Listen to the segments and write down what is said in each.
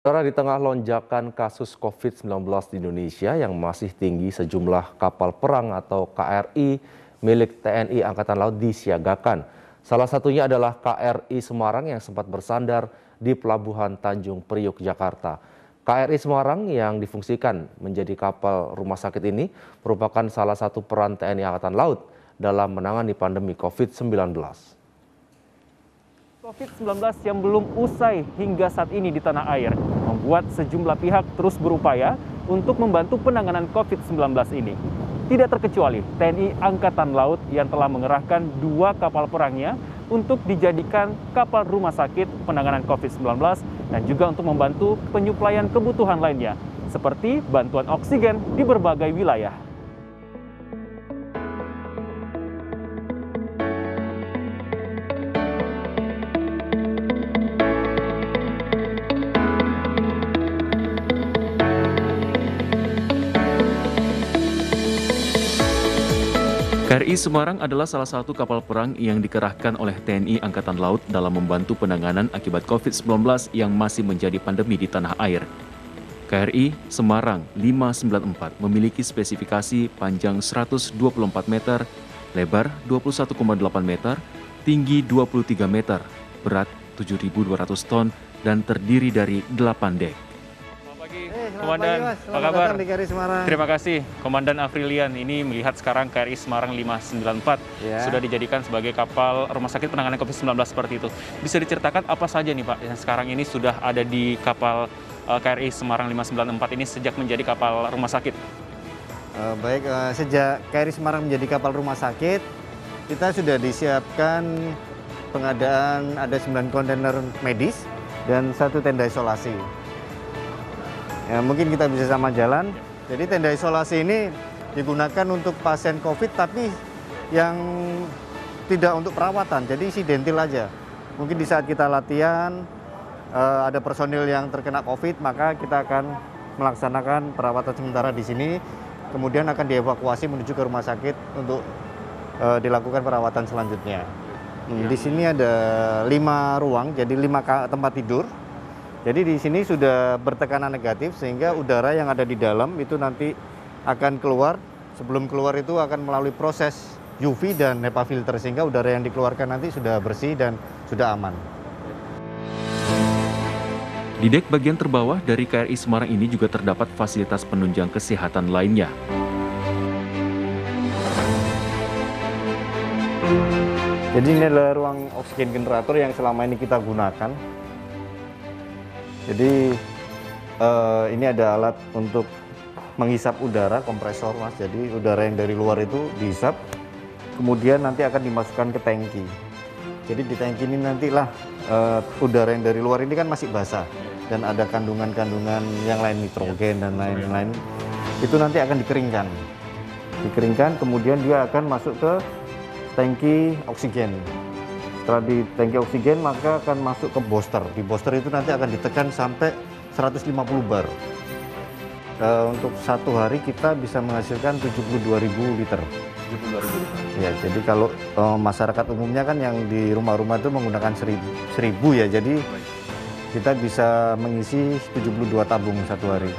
Sementara di tengah lonjakan kasus COVID-19 di Indonesia yang masih tinggi, sejumlah kapal perang atau KRI milik TNI Angkatan Laut disiagakan. Salah satunya adalah KRI Semarang yang sempat bersandar di Pelabuhan Tanjung Priok, Jakarta. KRI Semarang yang difungsikan menjadi kapal rumah sakit ini merupakan salah satu peran TNI Angkatan Laut dalam menangani pandemi COVID-19. COVID-19 yang belum usai hingga saat ini di tanah air membuat sejumlah pihak terus berupaya untuk membantu penanganan COVID-19 ini. Tidak terkecuali TNI Angkatan Laut yang telah mengerahkan 2 kapal perangnya untuk dijadikan kapal rumah sakit penanganan COVID-19 dan juga untuk membantu penyuplaian kebutuhan lainnya seperti bantuan oksigen di berbagai wilayah. KRI Semarang adalah salah satu kapal perang yang dikerahkan oleh TNI Angkatan Laut dalam membantu penanganan akibat COVID-19 yang masih menjadi pandemi di tanah air. KRI Semarang 594 memiliki spesifikasi panjang 124 meter, lebar 21,8 meter, tinggi 23 meter, berat 7.200 ton, dan terdiri dari 8 dek. Komandan, apa kabar? Terima kasih, Komandan Afrilian. Ini melihat sekarang KRI Semarang 594 sudah dijadikan sebagai kapal rumah sakit penanganan COVID-19 seperti itu. Bisa diceritakan apa saja nih Pak yang sekarang ini sudah ada di kapal KRI Semarang 594 ini sejak menjadi kapal rumah sakit? Sejak KRI Semarang menjadi kapal rumah sakit, kita sudah disiapkan pengadaan ada 9 kontainer medis dan 1 tenda isolasi. Ya, mungkin kita bisa sama jalan. Jadi tenda isolasi ini digunakan untuk pasien COVID tapi yang tidak untuk perawatan, jadi insidentil aja. Mungkin di saat kita latihan ada personil yang terkena COVID, maka kita akan melaksanakan perawatan sementara di sini, kemudian akan dievakuasi menuju ke rumah sakit untuk dilakukan perawatan selanjutnya. Di sini ada 5 ruang, jadi 5 tempat tidur. Jadi di sini sudah bertekanan negatif sehingga udara yang ada di dalam itu nanti akan keluar. Sebelum keluar itu akan melalui proses UV dan HEPA filter sehingga udara yang dikeluarkan nanti sudah bersih dan sudah aman. Di dek bagian terbawah dari KRI Semarang ini juga terdapat fasilitas penunjang kesehatan lainnya. Jadi ini adalah ruang oksigen generator yang selama ini kita gunakan. Jadi ini ada alat untuk menghisap udara, kompresor Mas. Jadi udara yang dari luar itu dihisap, kemudian nanti akan dimasukkan ke tangki. Jadi di tangki ini nantilah udara yang dari luar ini kan masih basah dan ada kandungan-kandungan yang lain, nitrogen dan lain-lain. Itu nanti akan dikeringkan. Dikeringkan, kemudian dia akan masuk ke tangki oksigen. Setelah di tangki oksigen maka akan masuk ke booster. Di booster itu nanti akan ditekan sampai 150 bar. Untuk 1 hari kita bisa menghasilkan 72.000 liter. 72.000 liter. Ya, jadi kalau masyarakat umumnya kan yang di rumah-rumah itu menggunakan 1.000 ya. Jadi kita bisa mengisi 72 tabung 1 hari.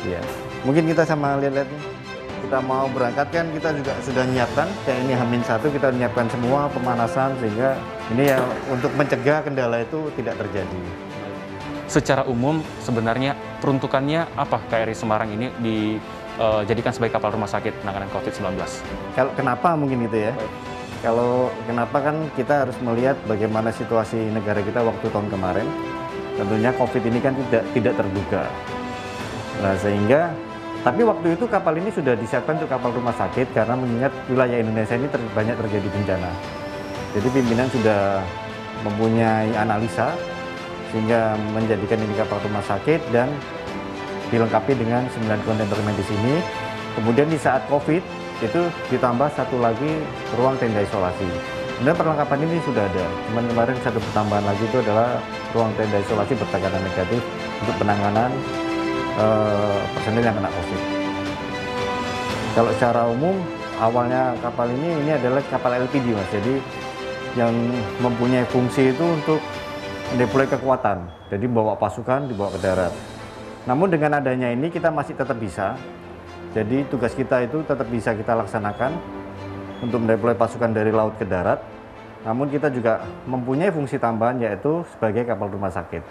Ya. Mungkin kita sama lihat-lihat nih. Kita mau berangkat kan kita juga sudah menyiapkan, kayak ini H-1 kita menyiapkan semua pemanasan sehingga ini ya untuk mencegah kendala itu tidak terjadi. Secara umum sebenarnya peruntukannya apa KRI Semarang ini dijadikan sebagai kapal rumah sakit penanganan COVID-19? Kalau kenapa mungkin itu ya? Kalau kenapa kan kita harus melihat bagaimana situasi negara kita waktu tahun kemarin. Tentunya COVID ini kan tidak terduga. Nah sehingga tapi waktu itu kapal ini sudah disiapkan untuk kapal rumah sakit karena mengingat wilayah Indonesia ini banyak terjadi bencana. Jadi pimpinan sudah mempunyai analisa sehingga menjadikan ini kapal rumah sakit dan dilengkapi dengan 9 kontainer medis ini. Kemudian di saat COVID itu ditambah 1 lagi ruang tenda isolasi. Kemudian perlengkapan ini sudah ada. Cuman kemarin 1 pertambahan lagi itu adalah ruang tenda isolasi bertekanan negatif untuk penanganan personil yang kena COVID. Kalau secara umum awalnya kapal ini adalah kapal LPD Mas. Jadi yang mempunyai fungsi itu untuk mendeploy kekuatan. Jadi bawa pasukan dibawa ke darat. Namun dengan adanya ini kita masih tetap bisa. Jadi tugas kita itu tetap bisa kita laksanakan untuk mendeploy pasukan dari laut ke darat. Namun kita juga mempunyai fungsi tambahan yaitu sebagai kapal rumah sakit.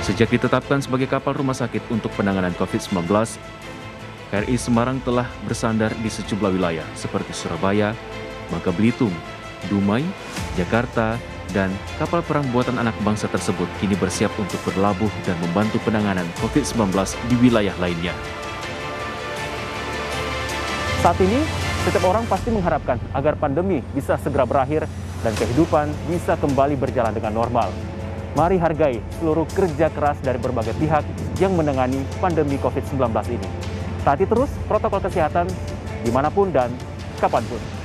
Sejak ditetapkan sebagai kapal rumah sakit untuk penanganan COVID-19, KRI Semarang telah bersandar di sejumlah wilayah seperti Surabaya, Bangka Belitung, Dumai, Jakarta, dan kapal perang buatan anak bangsa tersebut kini bersiap untuk berlabuh dan membantu penanganan COVID-19 di wilayah lainnya. Saat ini, setiap orang pasti mengharapkan agar pandemi bisa segera berakhir dan kehidupan bisa kembali berjalan dengan normal. Mari hargai seluruh kerja keras dari berbagai pihak yang menangani pandemi COVID-19 ini. Taati terus protokol kesehatan dimanapun dan kapanpun.